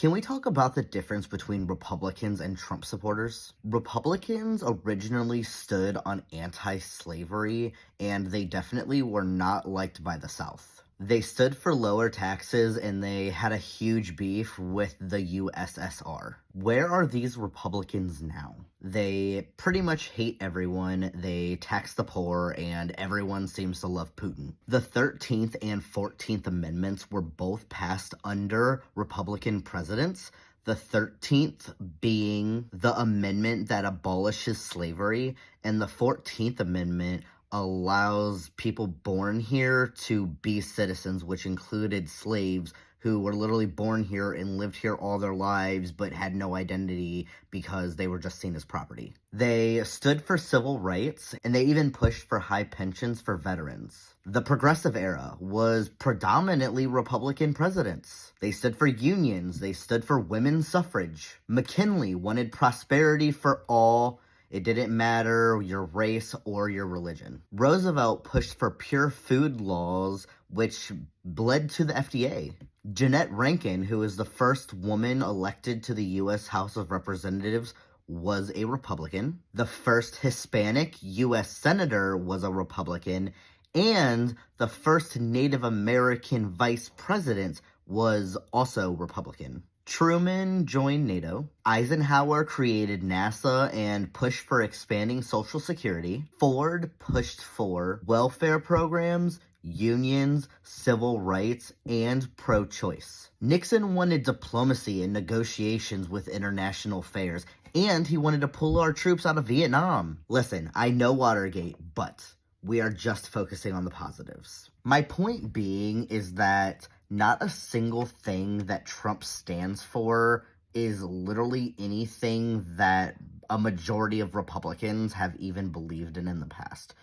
Can we talk about the difference between Republicans and Trump supporters? Republicans originally stood on anti-slavery, and they definitely were not liked by the South. They stood for lower taxes, and they had a huge beef with the USSR. Where are these Republicans now? They pretty much hate everyone, they tax the poor, and everyone seems to love Putin. The 13th and 14th Amendments were both passed under Republican presidents, the 13th being the amendment that abolishes slavery, and the 14th Amendment allows people born here to be citizens, which included slaves who were literally born here and lived here all their lives but had no identity because they were just seen as property. They stood for civil rights, and they even pushed for high pensions for veterans. The Progressive Era was predominantly Republican presidents. They stood for unions, they stood for women's suffrage. McKinley wanted prosperity for all. It didn't matter your race or your religion. Roosevelt pushed for pure food laws, which led to the FDA. Jeannette Rankin, who was the first woman elected to the U.S. House of Representatives, was a Republican. The first Hispanic U.S. Senator was a Republican. And the first Native American vice president was also Republican. Truman joined NATO. Eisenhower created NASA and pushed for expanding Social Security. Ford pushed for welfare programs, unions, civil rights, and pro-choice. Nixon wanted diplomacy and negotiations with international affairs, and he wanted to pull our troops out of Vietnam. Listen, I know Watergate, but we are just focusing on the positives. My point being is that not a single thing that Trump stands for is literally anything that a majority of Republicans have even believed in the past.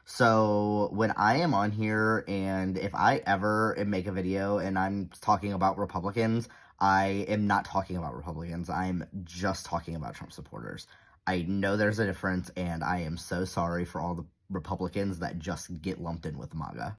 So when I am on here, and if I ever make a video and I'm talking about Republicans, I am not talking about Republicans. I'm just talking about Trump supporters. I know there's a difference, and I am so sorry for all the Republicans that just get lumped in with MAGA.